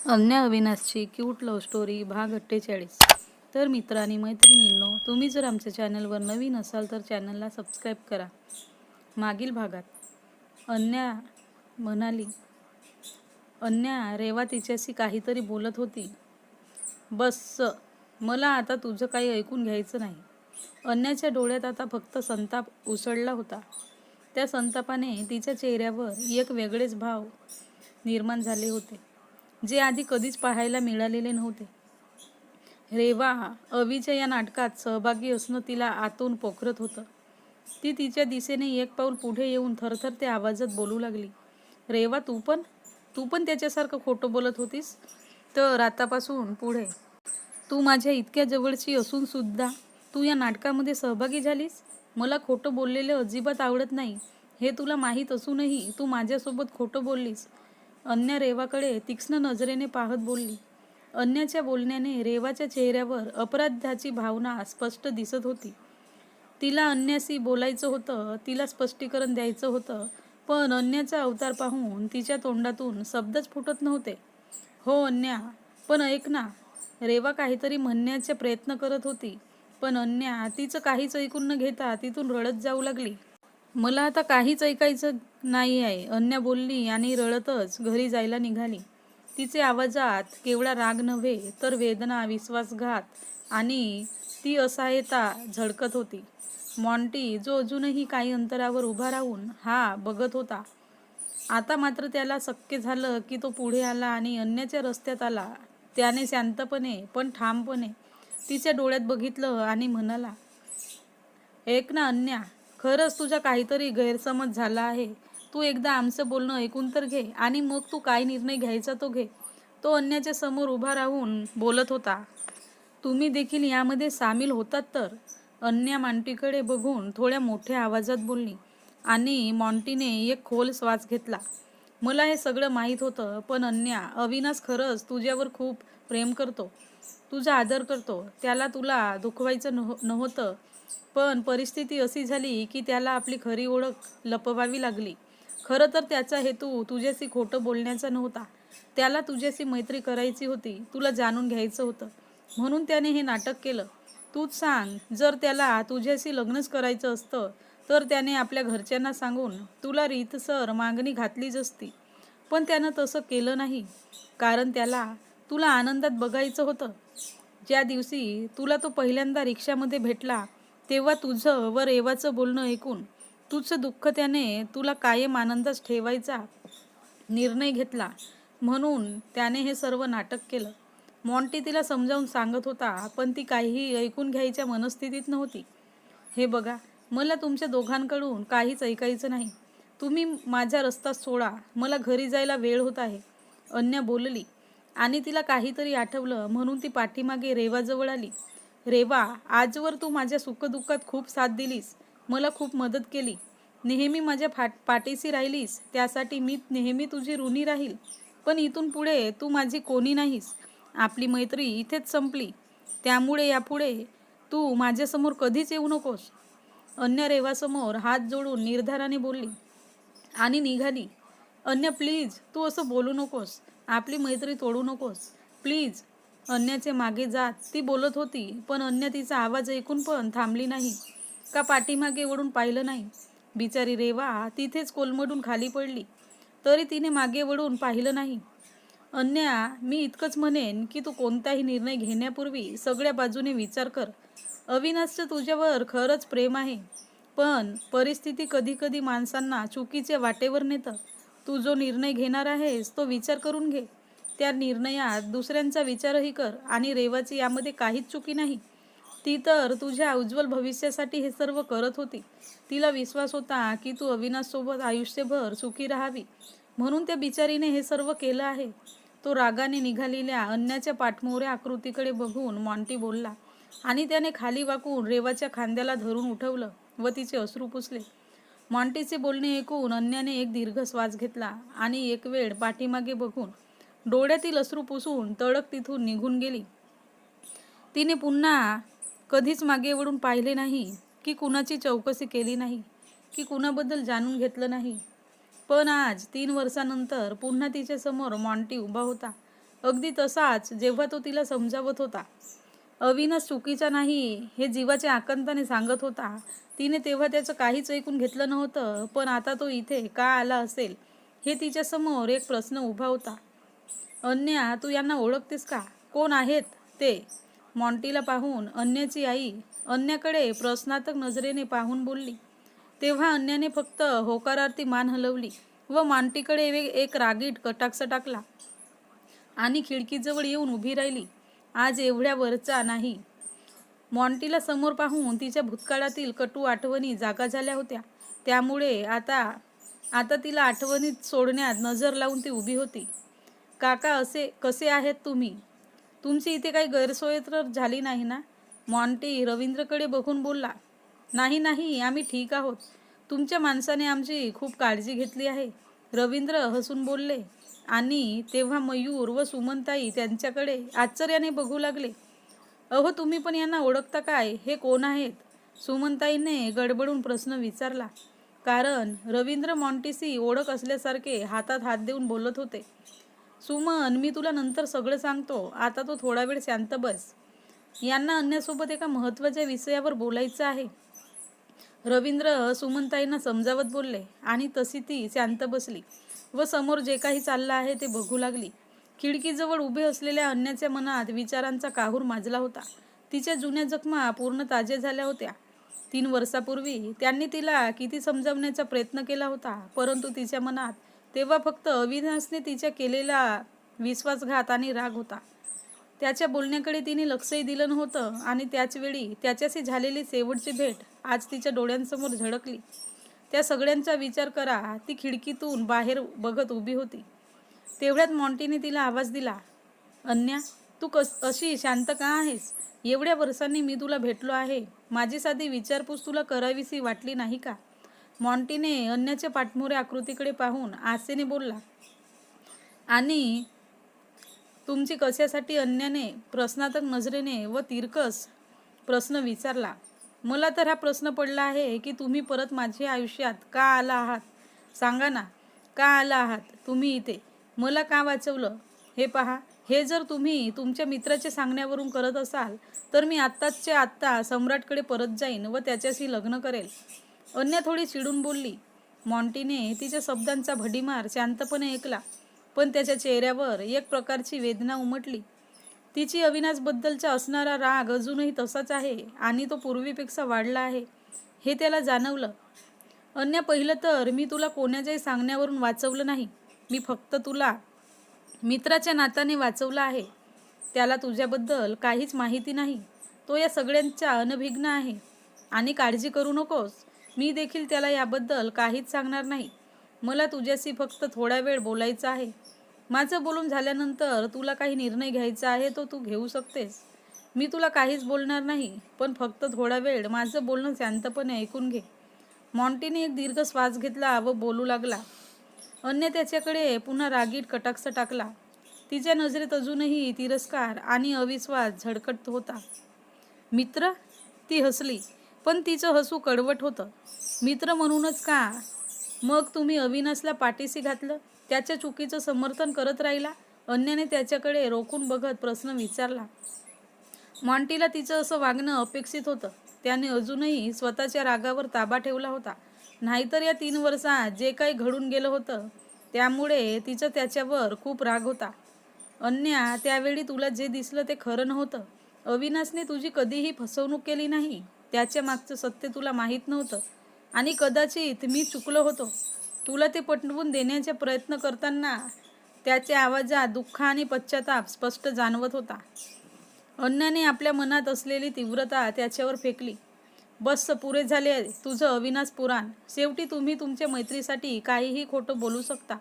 अन्या अविनाशची cute love story भाग 48। तर मित्र आणि मैत्रिणींनो, तुम्ही जर आमच्या चॅनलवर नवीन असाल तर चॅनलला सबस्क्राईब करा। मागील भागात अन्या म्हणाली, अन्या रेवा तिच्याशी काहीतरी बोलत होती। बस, मला आता तुझं काही ऐकून घ्यायचं नाही। अन्याच्या डोळ्यात आता फक्त संताप उसळला होता। त्या संतापाने तिच्या चेहऱ्यावर एक वेगळेच भाव निर्माण झाले होते, जे आधी कधीच पाहायला मिळालेले नव्हते। रेवा अवीच्या या नाटकात सहभागी असणं तिला आतून पोखरत होतं। ती तिच्या दिशेने एक पाऊल पुढे येऊन थरथरत्या आवाजात बोलू लागली, रेवा, तू पण त्याच्यासारखं खोटं बोलत होतीस? तर आतापासून पुढे तू माझ्या इतक्या जवळची असून सुद्धा तू या नाटकामध्ये सहभागी झालीस? मला खोटं बोललेले अजिबात आवडत नाही, हे तुला माहीत असूनही तू माझ्यासोबत खोटं बोललीस। अन्या रेवाकडे तीक्ष्ण नजरेने पाहत बोलली। अन्याच्या बोलण्याने रेवाच्या चेहऱ्यावर अपराधाची भावना स्पष्ट दिसत होती। तिला अन्याशी बोलायचं होतं, तिला स्पष्टीकरण द्यायचं होतं, पण अन्याचा अवतार पाहून तिच्या तोंडातून शब्दच फुटत नव्हते। हो अन्या, पण ऐक ना, रेवा काहीतरी म्हणण्याचा प्रयत्न करत होती, पण अन्या तिचं काहीच ऐकून न घेता तिथून रडत जाऊ लागली। मला आता काहीच ऐकायचं नाही आहे, अन्या बोलली आणि रडतच घरी जायला निघाली। तिचे आवाजात केवळा राग नव्हे तर वेदना, विश्वासघात आणि ती असहायता झळकत होती। मॉन्टी, जो अजूनही काही अंतरावर उभा राहून हा बघत होता, आता मात्र त्याला शक्य झालं की तो पुढे आला आणि अन्याच्या रस्त्यात आला। त्याने शांतपणे पण ठामपणे तिच्या डोळ्यात बघितलं आणि म्हणाला, ऐक ना अन्या, खरंच तुझा काहीतरी गैरसमज झाला आहे। तू एकदा आमचं बोलणं ऐकून तर घे आणि मग तू काय निर्णय घ्यायचा तो घे। तो अन्याच्या समोर उभा राहून बोलत होता। तुम्ही देखील यामध्ये सामील होतात तर? अन्या मॉन्टीकडे बघून थोड्या मोठ्या आवाजात बोलली आणि मॉन्टीने एक खोल श्वास घेतला। मला हे सगळं माहीत होतं, पण अन्या, अविनाश खरंच तुझ्यावर खूप प्रेम करतो, तुझा आदर करतो, त्याला तुला दुखवायचं नव्हतं, पण परिस्थिती अशी झाली की त्याला आपली खरी ओळख लपवावी लागली। खरं तर त्याचा हेतू तुझ्याशी खोटं बोलण्याचा नव्हता, त्याला तुझ्याशी मैत्री करायची होती, तुला जाणून घ्यायचं होतं, म्हणून त्याने हे नाटक केलं। तूच सांग, जर त्याला तुझ्याशी लग्नच करायचं असतं तर त्याने आपल्या घरच्यांना सांगून तुला रीतसर मागणी घातलीच असती, पण त्यानं तसं केलं नाही, कारण त्याला तुला आनंदात बघायचं होतं। ज्या दिवशी तुला तो पहिल्यांदा रिक्षामध्ये भेटला तेव्हा तुझं व रेवाचं बोलणं ऐकून तुझं दुःख त्याने तुला कायम आनंदात ठेवायचा निर्णय घेतला, म्हणून त्याने हे सर्व नाटक केलं। मॉन्टी तिला समजावून सांगत होता, पण ती काहीही ऐकून घ्यायच्या मनस्थितीत नव्हती। हे बघा, मला तुमच्या दोघांकडून काहीच ऐकायचं नाही, तुम्ही माझा रस्ता सोडा, मला घरी जायला वेळ होत आहे, अन्या बोलली आणि तिला काहीतरी आठवलं म्हणून ती पाठीमागे रेवाजवळ आली। रेवा, आजवर तू माझ्या सुखदुःखात खूप साथ दिलीस, मला खूप मदत केली, नेहमी माझ्या पाठीशी राहिलीस, त्यासाठी मी नेहमी तुझी ऋणी राहील, पण इथून पुढे तू माझी कोणी नाहीस, आपली मैत्री इथेच संपली, त्यामुळे यापुढे तू माझ्यासमोर कधीच येऊ नकोस। अन्या रेवासमोर हात जोडून निर्धाराने बोलली आणि निघाली। अन्या प्लीज, तू असं बोलू नकोस, आपली मैत्री तोडू नकोस, प्लीज। अन्याचे मागे जात ती बोलत होती, पण अन्या तिचा आवाज ऐकून पण थांबली नाही, का पाठीमागे वळून पाहिलं नाही। बिचारी रेवा तिथेच कोलमडून खाली पडली, तरी तिने मागे वळून पाहिलं नाही। अन्या, मी इतकंच म्हणेन की तू कोणताही निर्णय घेण्यापूर्वी सगळ्या बाजूने विचार कर। अविनाशचं तुझ्यावर खरंच प्रेम आहे, पण परिस्थिती कधी कधी माणसांना चुकीच्या वाटेवर नेतं। तू जो निर्णय घेणार आहेस तो विचार करून घे, त्या निर्णयात दुसऱ्यांचा विचारही कर, आणि रेवाची यामध्ये काहीच चुकी नाही, ती तर तुझ्या उज्ज्वल भविष्यासाठी हे सर्व करत होती। तिला विश्वास होता की तू अविनाश सोबत आयुष्यभर सुखी राहावी, म्हणून त्या बिचारीने हे सर्व केलं आहे। तो रागाने निघालेल्या अन्याच्या पाठमोऱ्या आकृतीकडे बघून मॉन्टी बोलला आणि त्याने खाली वाकून रेवाच्या खांद्याला धरून उठवलं व तिचे अश्रू पुसले। मॉन्टीचे बोलणे ऐकून अन्याने एक दीर्घ श्वास घेतला आणि एक वेळ पाठीमागे बघून डोळ्यातील अश्रू पुसून तडक तिथून निघून गेली। तिने पुन्हा कधीच मागे वळून पाहिले नाही, की कुणाची चौकशी केली नाही, की कुणाबद्दल जाणून घेतलं नाही। पण आज 3 वर्षांनंतर पुन्हा तिच्या समोर मॉन्टी उभा होता अगदी तसाच जेव्हा तो तिला समजावत होता. अविनाश चुकीचा नाही हे जीवाच्या आकांताने सांगत होता. तिने तेव्हा त्याचं काहीच ऐकून घेतलं नव्हतं. पण आता तो इथे का आला असेल हे तिच्यासमोर एक प्रश्न उभा होता. अन्या, तू यांना ओळखतेस का? कोण आहेत ते? मॉन्टीला पाहून अन्याची आई अन्याकडे प्रश्नार्थक नजरेने पाहून बोलली. तेव्हा अन्याने फक्त होकारार्थी मान हलवली व मॉन्टीकडे एक रागीट कटाक्ष टाकला आणि खिडकीजवळ येऊन उभी राहिली. आज एवढ्या वरचा नाही. मॉन्टीला समोर पाहून तिच्या भूतकाळातील कटू आठवणी जागा झाल्या होत्या. त्यामुळे आता तिला आठवणीत सोडण्यात नजर लावून ती उभी होती. काका, कसे आहेत तुम्ही? तुमची इथे काही गैरसोय तर झाली नाही ना? मॉन्टी रवींद्रकडे बघून बोलला. नाही नाही, आम्ही ठीक आहोत. तुमच्या माणसाने आमची खूप काळजी घेतली आहे. रवींद्र हसून बोलले आणि तेव्हा मयूर व सुमनताई त्यांच्याकडे आश्चर्याने बघू लागले. अहो, तुम्ही पण यांना ओळखता काय? हे कोण आहेत? सुमनताईने गडबडून प्रश्न विचारला. कारण रवींद्र मॉन्टीशी ओळख असल्यासारखे हातात हात देऊन बोलत होते. सुमन, मी तुला नंतर सगळं सांगतो. आता तो थोडा वेळ शांत बस. यांना अन्यासोबत एका महत्त्वाच्या विषयावर बोलायचं आहे. रवींद्र सुमनताईंना समजावत बोलले आणि तशी ती शांत बसली व समोर जे काही चाललं आहे ते बघू लागली. खिडकीजवळ उभे असलेल्या अन्याच्या मनात विचारांचा काहूर माजला होता. तिच्या जुन्या जखमा पूर्ण ताज्या झाल्या होत्या. 3 वर्षापूर्वी त्यांनी तिला किती समजावण्याचा प्रयत्न केला होता, परंतु तिच्या मनात तेव्हा फक्त अविनाशने तिच्या केलेला विश्वासघात आणि राग होता. त्याच्या बोलण्याकडे तिने लक्षही दिलं नव्हतं आणि त्याचवेळी त्याच्याशी झालेली शेवटची भेट आज तिच्या डोळ्यांसमोर झळकली. त्या सगळ्यांचा विचार करा. ती खिडकीतून बाहेर बघत उभी होती. तेवढ्यात मॉन्टीने तिला आवाज दिला. अन्या, तू अशी शांत का आहेस? एवढ्या वर्षांनी मी तुला भेटलो आहे. माझी साधी विचारपूस तुला करावीशी वाटली नाही का? मॉन्टीने अन्याच्या पाठमोऱ्या आकृतीकडे पाहून आशेने बोलला. आणि तुमची कशासाठी? अन्याने प्रश्नार्थक नजरेने व तिरकस प्रश्न विचारला. मला तर हा प्रश्न पडला आहे की तुम्ही परत माझ्या आयुष्यात का आला आहात? सांगा ना, का आला आहात तुम्ही इथे? मला का वाचवलं? हे पहा, हे जर तुम्ही तुमच्या मित्राच्या सांगण्यावरून करत असाल तर मी आत्ताच्या आत्ता सम्राटकडे परत जाईन व त्याच्याशी लग्न करेल. अन्या थोडी चिडून बोलली. मॉन्टीने तिच्या शब्दांचा भडीमार शांतपणे ऐकला, पण त्याच्या चेहऱ्यावर एक प्रकारची वेदना उमटली. तिची अविनाशबद्दलचा असणारा राग अजूनही तसाच आहे आणि तो पूर्वीपेक्षा वाढला आहे हे त्याला जाणवलं. अन्या, पहिलं तर मी तुला कोणाच्याही सांगण्यावरून वाचवलं नाही. मी फक्त तुला मित्राच्या नात्याने वाचवलं आहे. त्याला तुझ्याबद्दल काहीच माहिती नाही. तो या सगळ्यांचा अनभिज्ञ आहे आणि काळजी करू नकोस. मी देखील त्याला याबद्दल काहीच सांगणार नाही. मला तुझ्याशी फक्त थोडा वेळ बोलायचं आहे. माझं बोलून झाल्यानंतर तुला काही निर्णय घ्यायचा आहे तो तू घेऊ शकतेस. मी तुला काहीच बोलणार नाही, पण फक्त थोडा वेळ माझं बोलणं शांतपणे ऐकून घे. मॉन्टीने एक दीर्घ श्वास घेतला व बोलू लागला. अन्य त्याच्याकडे पुन्हा रागीट कटाक्ष टाकला. तिच्या नजरेत अजूनही तिरस्कार आणि अविश्वास झळकत होता. मित्र? ती हसली, पण तिचं हसू कडवट होतं. मित्र म्हणूनच का? मग तुम्ही अविनाशला पाठीशी घातलं, त्याच्या चुकीचं समर्थन करत राहिला? अन्याने त्याच्याकडे रोखून बघत प्रश्न विचारला. मॉन्टीला तिचं असं वागणं अपेक्षित होतं. त्याने अजूनही स्वतःच्या रागावर ताबा ठेवला होता. नाहीतर या 3 वर्षात जे काही घडून गेलं होतं त्यामुळे तिचं त्याच्यावर खूप राग होता. अन्या, त्यावेळी तुला जे दिसलं ते खरं नव्हतं. अविनाशने तुझी कधीही फसवणूक केली नाही. त्याच्या मागचं सत्य तुला माहीत नव्हतं आणि कदाचित मी चुकलो होतो. तुला ते पटवून देण्याचा प्रयत्न करताना त्याच्या आवाजात दुःख आणि पश्चाताप स्पष्ट जाणवत होता. अन्याने आपल्या मनात असलेली तीव्रता त्याच्यावर फेकली. बस, पुरे झाले तुझं अविनाश पुराण. शेवटी तुम्ही तुमच्या मैत्रीसाठी काहीही खोटं बोलू शकता,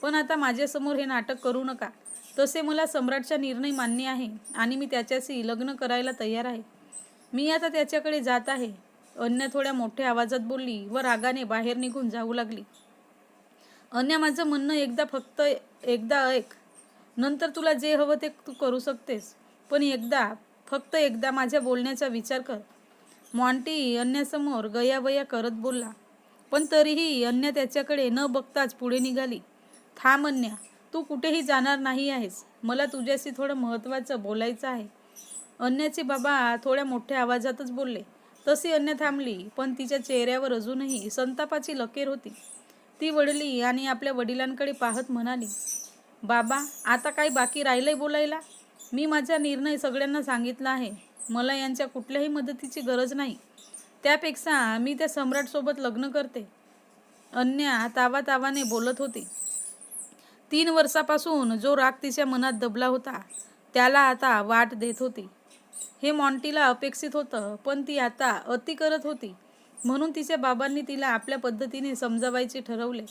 पण आता माझ्यासमोर हे नाटक करू नका. तसे मला सम्राटचा निर्णय मान्य आहे आणि मी त्याच्याशी लग्न करायला तयार आहे. मी आता त्याच्याकडे जात आहे. अन्या थोड्या मोठ्या आवाजात बोलली व रागाने बाहेर निघून जाऊ लागली. अन्या, माझं म्हणणं फक्त एकदा ऐक. नंतर तुला जे हवं ते तू करू शकतेस, पण फक्त एकदा माझ्या बोलण्याचा विचार कर. मॉन्टी अन्यासमोर गयावया करत बोलला, पण तरीही अन्या त्याच्याकडे न बघताच पुढे निघाली. थांब अन्या, तू कुठेही जाणार नाही आहेस. मला तुझ्याशी थोडं महत्त्वाचं बोलायचं आहे. अन्याचे बाबा थोड्या मोठ्या आवाजातच बोलले. तशी अन्या थांबली, पण तिच्या चेहऱ्यावर अजूनही संतापाची लकीर होती. ती वळली आणि आपल्या वडिलांकडे पाहत म्हणाली, बाबा, आता काय बाकी राहिलंय बोलायला? मी माझा निर्णय सगळ्यांना सांगितला आहे. मला यांच्या कुठल्याही मदतीची गरज नाही. त्यापेक्षा मी त्या सम्राटसोबत लग्न करते. अन्या तावातावाने बोलत होती. 3 वर्षापासून जो राग तिच्या मनात दबला होता, त्याला आता वाट देत होती. हे मॉन्टीला अपेक्षित होतं, पण ती आता अति करत होती. म्हणून तिच्या बाबांनी तिला आपल्या पद्धतीने समजावायचे ठरवले.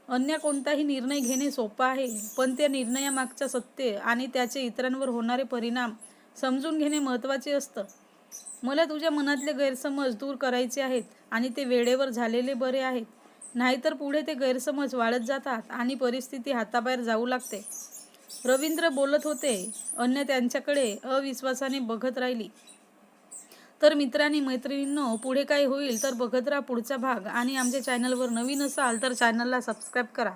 अन्य कोणताही निर्णय घेणे सोपं आहे, पण त्या निर्णयामागचं सत्य आणि त्याचे इतरांवर होणारे परिणाम समजून घेणे महत्त्वाचे असतं. मला तुझ्या मनातले गैरसमज दूर करायचे आहेत आणि ते वेळेवर झालेले बरे आहेत. नाहीतर पुढे ते गैरसमज वाढत जातात आणि परिस्थिती हाताबाहेर जाऊ लागते. रवींद्र बोलत होते. अन्य त्यांच्याकडे अविश्वासाने बघत राहिली. तर मित्रांनी मैत्रिणींनो, पुढे काय होईल तर बघत राहा पुढचा भाग. आणि आमच्या चॅनलवर नवीन असाल तर चॅनलला सबस्क्राईब करा.